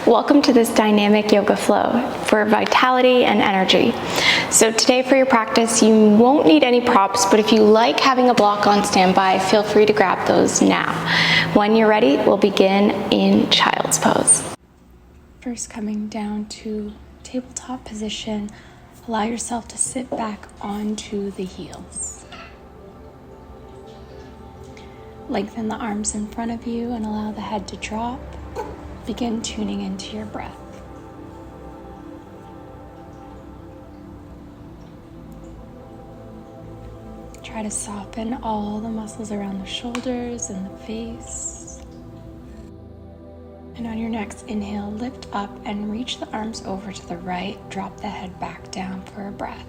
Welcome to this dynamic yoga flow for vitality and energy. So today for your practice, you won't need any props, but if you like having a block on standby, feel free to grab those now. When you're ready, we'll begin in child's pose. First, coming down to tabletop position, allow yourself to sit back onto the heels. Lengthen the arms in front of you and allow the head to drop. Begin tuning into your breath. Try to soften all the muscles around the shoulders and the face. And on your next inhale, lift up and reach the arms over to the right. Drop the head back down for a breath.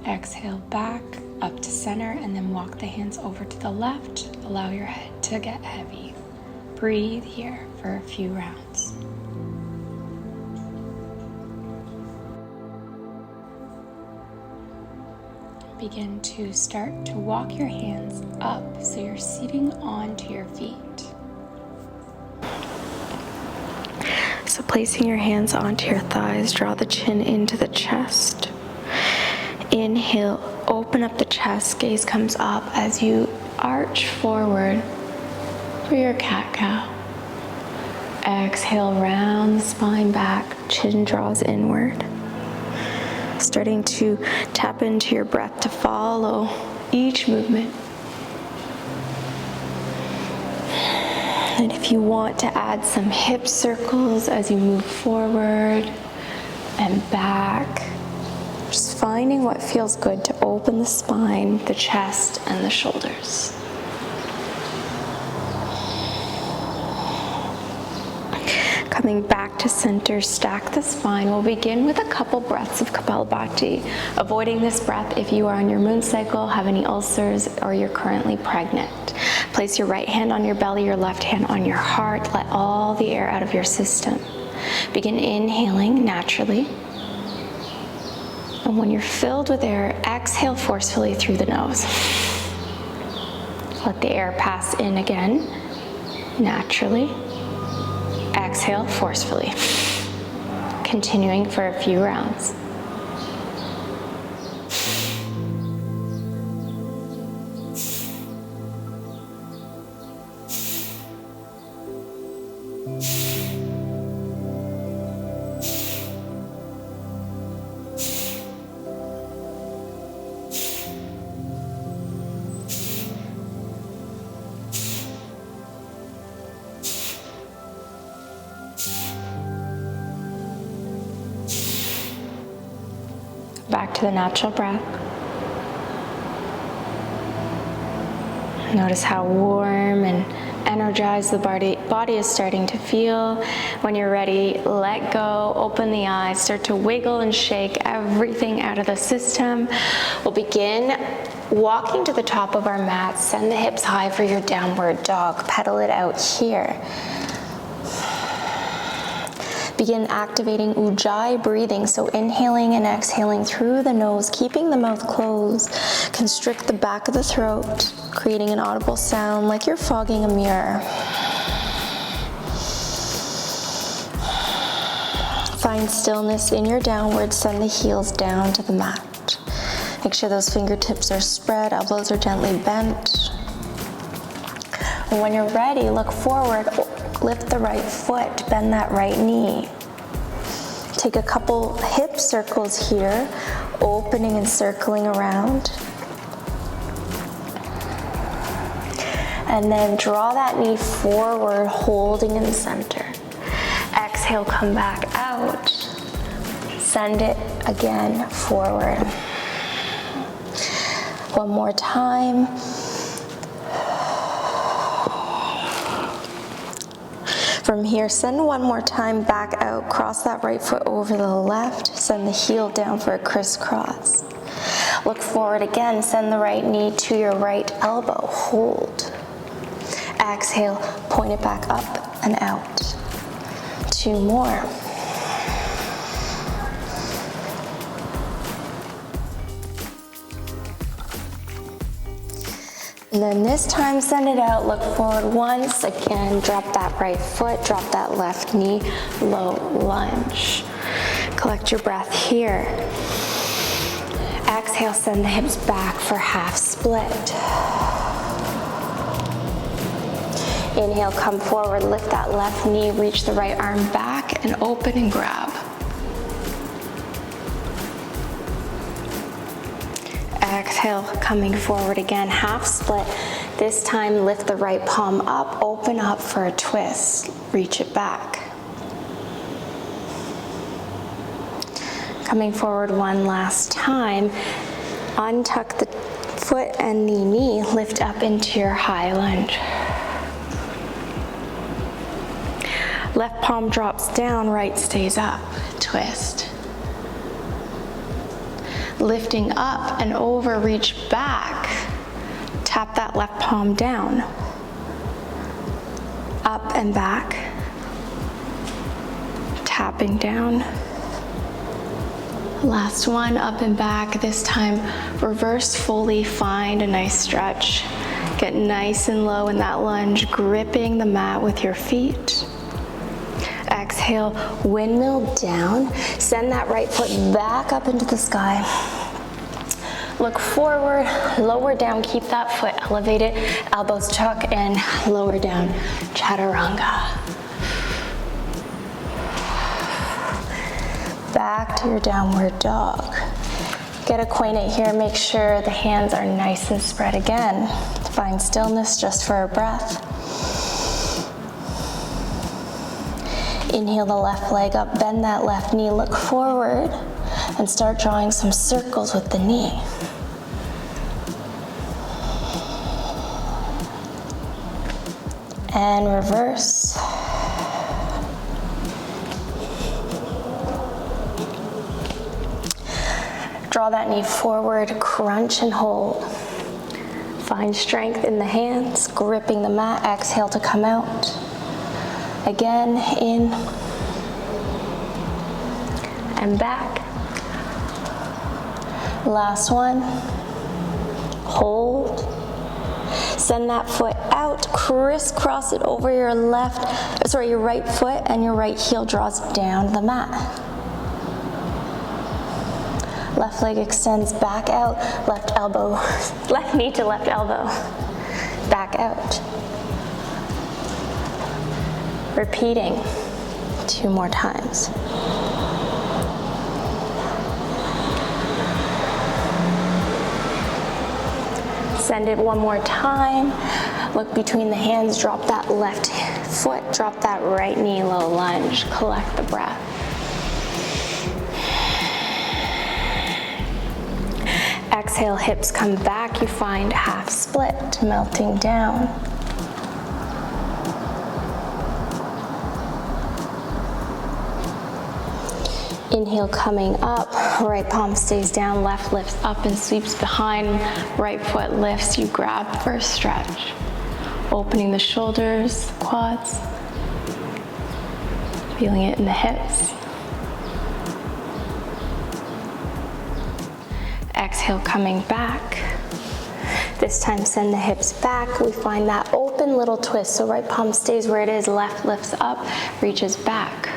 Exhale back up to center and then walk the hands over to the left. Allow your head to get heavy. Breathe here for a few rounds. Begin to start to walk your hands up so you're sitting onto your feet. So placing your hands onto your thighs, draw the chin into the chest. Inhale, open up the chest, gaze comes up as you arch forward for your cat-cow. Exhale, round the spine back, chin draws inward. Starting to tap into your breath to follow each movement. And if you want to add some hip circles as you move forward and back, just finding what feels good to open the spine, the chest, and the shoulders. Coming back to center, stack the spine. We'll begin with a couple breaths of Kapalabhati, avoiding this breath if you are on your moon cycle, have any ulcers, or you're currently pregnant. Place your right hand on your belly, your left hand on your heart. Let all the air out of your system. Begin inhaling naturally. And when you're filled with air, exhale forcefully through the nose. Let the air pass in again, naturally. Exhale forcefully. Continuing for a few rounds. Back to the natural breath. Notice how warm and energized the body is starting to feel. When you're ready, let go, open the eyes, start to wiggle and shake everything out of the system. We'll begin walking to the top of our mat. Send the hips high for your downward dog. Pedal it out here. Begin activating Ujjayi breathing, so inhaling and exhaling through the nose, keeping the mouth closed. Constrict the back of the throat, creating an audible sound like you're fogging a mirror. Find stillness in your downward, send the heels down to the mat. Make sure those fingertips are spread, elbows are gently bent. And when you're ready, look forward. Lift the right foot, bend that right knee. Take a couple hip circles here, opening and circling around. And then draw that knee forward, holding in the center. Exhale, come back out. Send it again forward. One more time. From here, send one more time back out. Cross that right foot over the left. Send the heel down for a crisscross. Look forward again. Send the right knee to your right elbow. Hold. Exhale, point it back up and out. Two more. And then this time, send it out, look forward once. Again, drop that right foot, drop that left knee, low lunge. Collect your breath here. Exhale, send the hips back for half split. Inhale, come forward, lift that left knee, reach the right arm back and open and grab. Exhale, coming forward again, half split. This time, lift the right palm up, open up for a twist. Reach it back. Coming forward one last time, untuck the foot and the knee, lift up into your high lunge. Left palm drops down, right stays up, twist. Lifting up and over, reach back. Tap that left palm down. Up and back. Tapping down. Last one, up and back. This time, reverse fully, find a nice stretch. Get nice and low in that lunge, gripping the mat with your feet. Exhale, windmill down. Send that right foot back up into the sky. Look forward, lower down, keep that foot elevated. Elbows tuck and lower down, chaturanga. Back to your downward dog. Get acquainted here, make sure the hands are nice and spread again. Find stillness just for a breath. Inhale the left leg up, bend that left knee, look forward, and start drawing some circles with the knee. And reverse. Draw that knee forward, crunch and hold. Find strength in the hands, gripping the mat. Exhale to come out. Again, in and back. Last one. Hold. Send that foot out, crisscross it over your your right foot, and your right heel draws down the mat. Left leg extends back out, left elbow, left knee to left elbow, back out. Repeating 2 more times. Send it one more time. Look between the hands, drop that left foot, drop that right knee, low lunge. Collect the breath. Exhale, hips come back. You find half split, melting down. Inhale, coming up, right palm stays down, left lifts up and sweeps behind, right foot lifts, you grab for a stretch. Opening the shoulders, quads, feeling it in the hips. Exhale, coming back. This time, send the hips back. We find that open little twist, so right palm stays where it is, left lifts up, reaches back.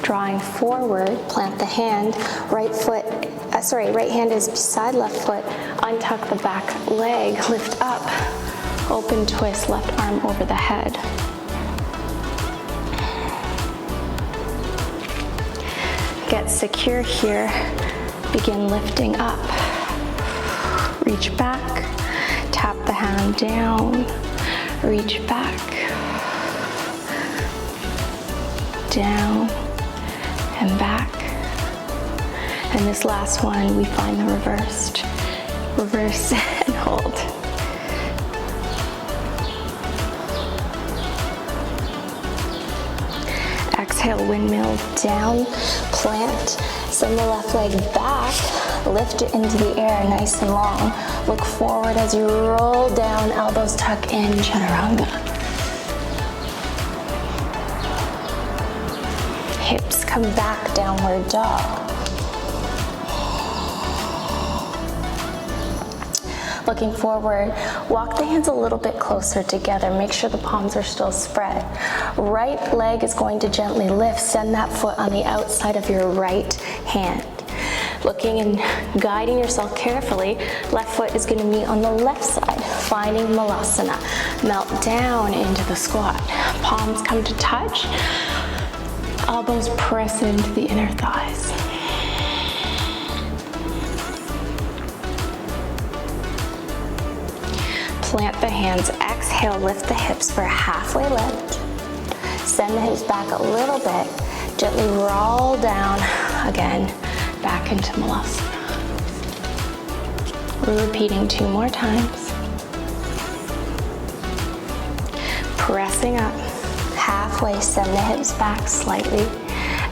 Drawing forward, plant the hand, right hand is beside left foot, untuck the back leg, lift up, open twist, left arm over the head. Get secure here, begin lifting up, reach back, tap the hand down, reach back, down, and back. And this last one, we find the reversed. Reverse and hold. Exhale, windmill down, plant, send the left leg back, lift it into the air nice and long. Look forward as you roll down, elbows tuck in, chaturanga. Hips come back, downward dog. looking forward. Walk the hands a little bit closer together. Make sure the palms are still spread. Right leg is going to gently lift. Send that foot on the outside of your right hand. Looking and guiding yourself carefully, left foot is going to meet on the left side, finding Malasana. Melt down into the squat. Palms come to touch. Elbows press into the inner thighs. Plant the hands. Exhale, lift the hips for a halfway lift. Send the hips back a little bit. Gently roll down again. Back into Malasana. We're repeating 2 more times. Pressing up, halfway, send the hips back slightly.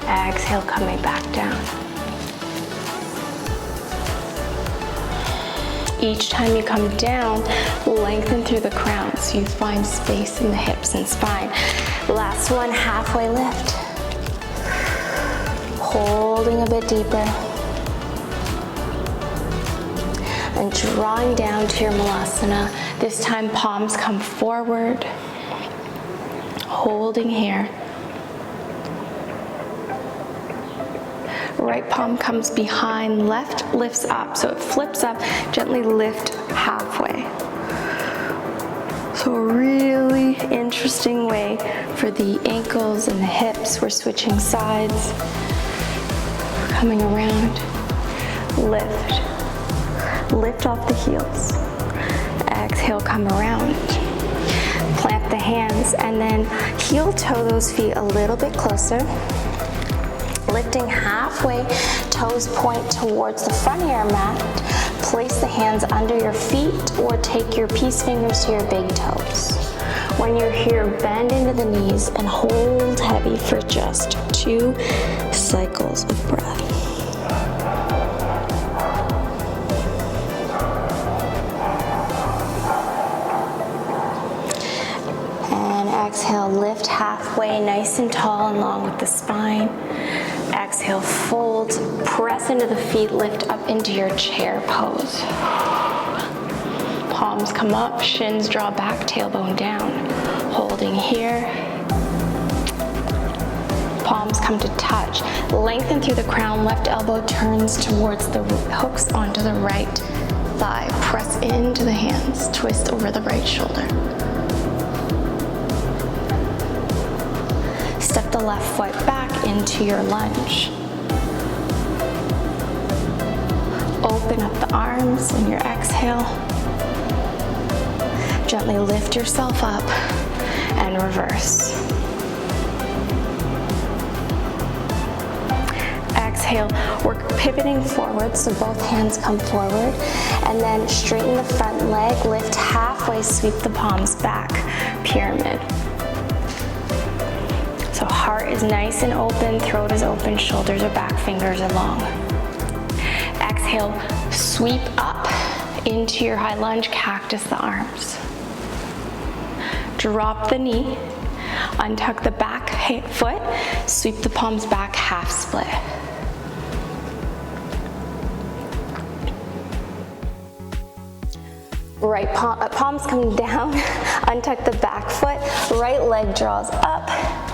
Exhale, coming back down. Each time you come down, lengthen through the crown so you find space in the hips and spine. Last one, halfway lift. Holding a bit deeper. And drawing down to your Malasana. This time palms come forward. Holding here. Right palm comes behind, left lifts up. So it flips up, gently lift halfway. So a really interesting way for the ankles and the hips. We're switching sides. Coming around, lift off the heels. Exhale, come around. Plant the hands and then heel toe those feet a little bit closer. Lifting halfway, toes point towards the front of your mat. Place the hands under your feet or take your peace fingers to your big toes. When you're here, bend into the knees and hold heavy for just 2 cycles of breath. And exhale, lift halfway, nice and tall and long with the spine. Exhale, fold, press into the feet, lift up into your chair pose. Palms come up, shins draw back, tailbone down. Holding here. Palms come to touch. Lengthen through the crown, left elbow turns towards the hooks onto the right thigh. Press into the hands, twist over the right shoulder. Step the left foot back into your lunge. Open up the arms in your exhale. Gently lift yourself up and reverse. Exhale, we're pivoting forward, so both hands come forward. And then straighten the front leg, lift halfway, sweep the palms back, pyramid. So heart is nice and open, throat is open, shoulders are back, fingers are long. Exhale, sweep up into your high lunge, cactus the arms. Drop the knee, untuck the back foot, sweep the palms back, half split. Right palms come down, untuck the back foot, right leg draws up,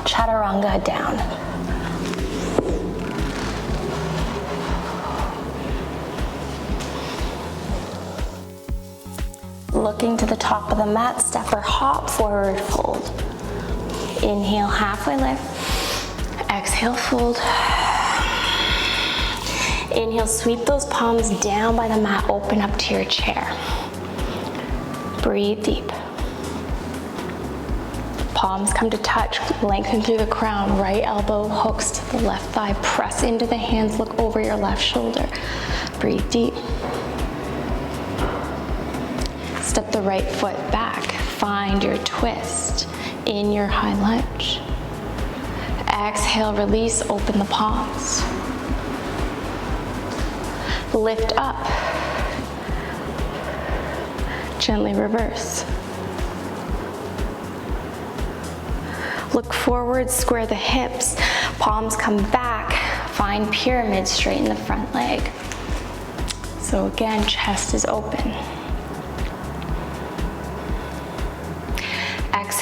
chaturanga down. Looking to the top of the mat, step or hop, forward fold. Inhale, halfway lift. Exhale, fold. Inhale, sweep those palms down by the mat, open up to your chair. Breathe deep. Palms come to touch, lengthen through the crown, right elbow hooks to the left thigh, press into the hands, look over your left shoulder. Breathe deep. Step the right foot back, find your twist in your high lunge. Exhale, release, open the palms. Lift up. Gently reverse. Look forward, square the hips, palms come back, find pyramid, straighten the front leg. So again, chest is open.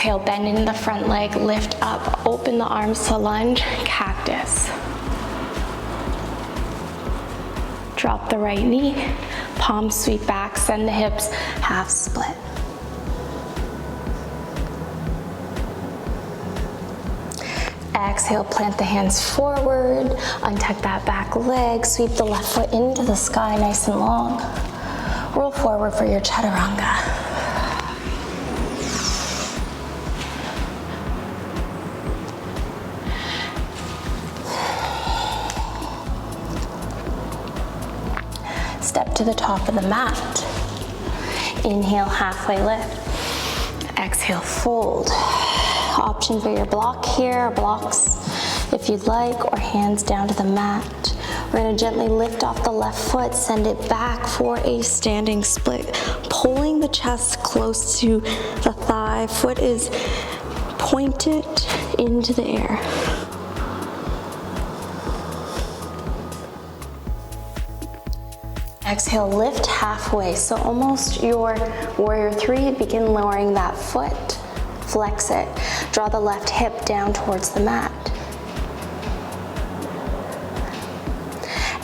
Exhale, bend into the front leg, lift up, open the arms to lunge, cactus. Drop the right knee, palms sweep back, send the hips, half split. Exhale, plant the hands forward, untuck that back leg, sweep the left foot into the sky nice and long. Roll forward for your chaturanga. Step to the top of the mat. Inhale, halfway lift. Exhale, fold. Option for your block here, blocks if you'd like, or hands down to the mat. We're gonna gently lift off the left foot, send it back for a standing split, pulling the chest close to the thigh. Foot is pointed into the air. Exhale, lift halfway. So almost your warrior three, begin lowering that foot. Flex it. Draw the left hip down towards the mat.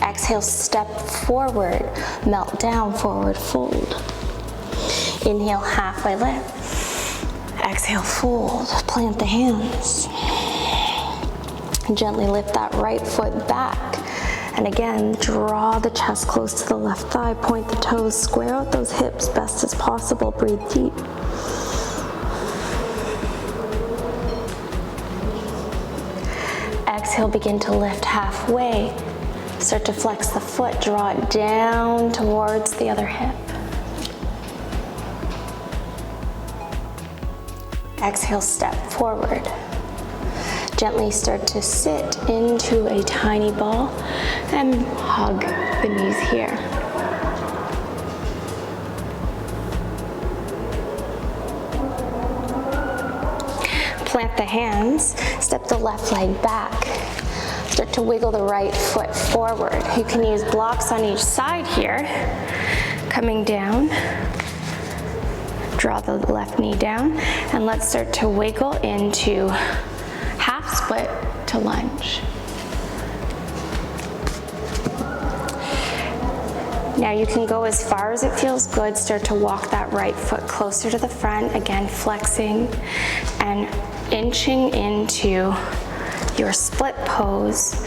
Exhale, step forward, melt down, forward fold. Inhale, halfway lift. Exhale, fold, plant the hands. Gently lift that right foot back. And again, draw the chest close to the left thigh, point the toes, square out those hips best as possible, breathe deep. Exhale, begin to lift halfway. Start to flex the foot, draw it down towards the other hip. Exhale, step forward. Gently start to sit into a tiny ball and hug the knees here. Plant the hands, step the left leg back. Start to wiggle the right foot forward. You can use blocks on each side here. Coming down, draw the left knee down, and let's start to wiggle into half split to lunge. Now you can go as far as it feels good. Start to walk that right foot closer to the front, again flexing and inching into your split pose.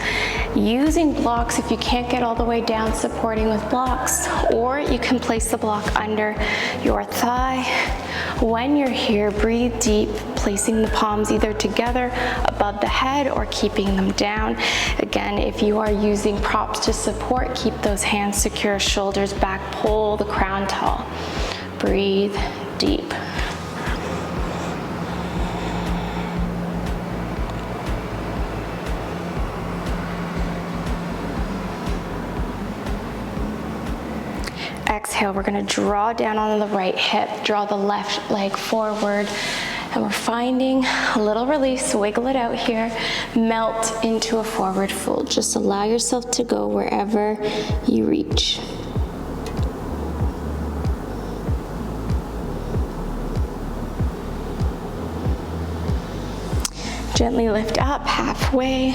Using blocks if you can't get all the way down, supporting with blocks, or you can place the block under your thigh. When you're here, breathe deep, placing the palms either together above the head or keeping them down. Again, if you are using props to support, keep those hands secure, shoulders back, pull the crown tall. Breathe deep. Exhale, we're gonna draw down on the right hip, draw the left leg forward, and we're finding a little release, wiggle it out here, melt into a forward fold. Just allow yourself to go wherever you reach. Gently lift up halfway.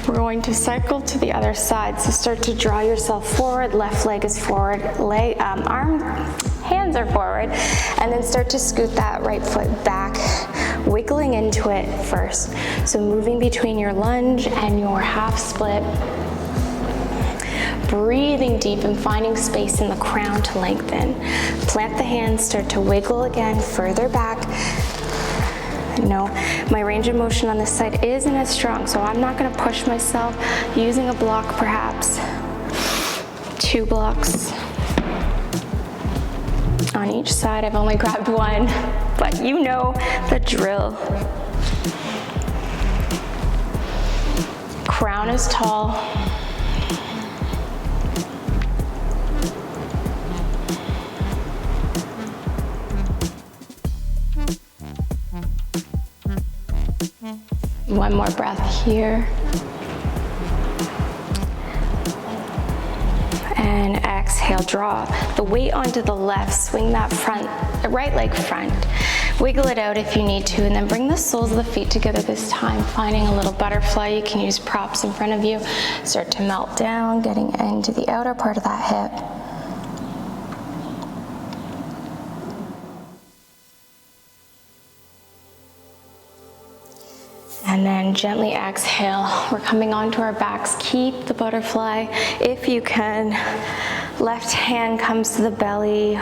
We're going to cycle to the other side. So start to draw yourself forward. Left leg is forward, hands are forward. And then start to scoot that right foot back, wiggling into it first. So moving between your lunge and your half split. Breathing deep and finding space in the crown to lengthen. Plant the hands, start to wiggle again, further back. You know, my range of motion on this side isn't as strong, so I'm not gonna push myself. Using a block perhaps, 2 blocks on each side. I've only grabbed one, but you know the drill. Crown is tall. One more breath here. And exhale, exhale, draw the weight onto the left, swing that right leg front. Wiggle it out if you need to, and then bring the soles of the feet together this time, finding a little butterfly. You can use props in front of you. Start to melt down, getting into the outer part of that hip. And then gently exhale. We're coming onto our backs. Keep the butterfly if you can. Left hand comes to the belly,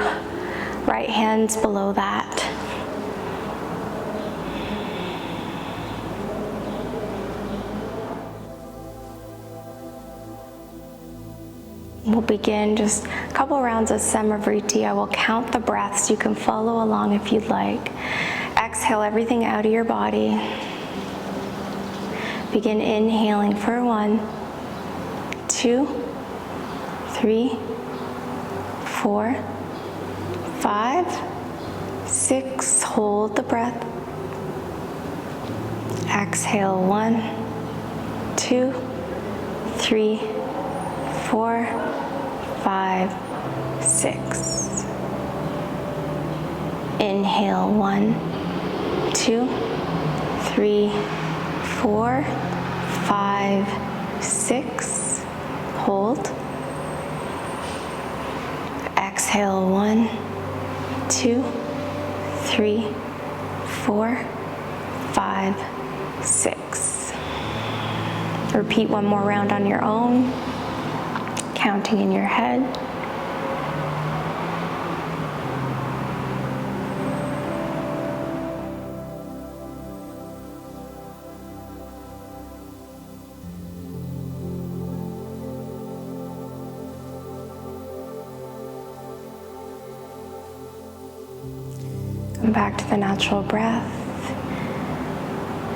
right hand's below that. We'll begin just a couple rounds of Samavriti. I will count the breaths. You can follow along if you'd like. Exhale everything out of your body. Begin inhaling for 1, 2, 3, 4, 5, 6. Hold the breath. Exhale 1, 2, 3, 4, 5, 6. Inhale 1, 2, 3, 4, 5, 6. Hold. Exhale 1, 2, 3, 4, 5, 6. Repeat one more round on your own, counting in your head. Come back to the natural breath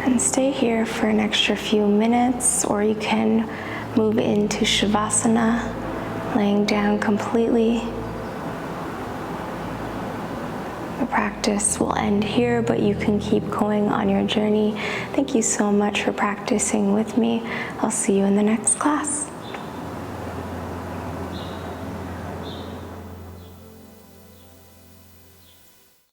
and stay here for an extra few minutes, or you can move into Shavasana, laying down completely. The practice will end here, but you can keep going on your journey. Thank you so much for practicing with me. I'll see you in the next class.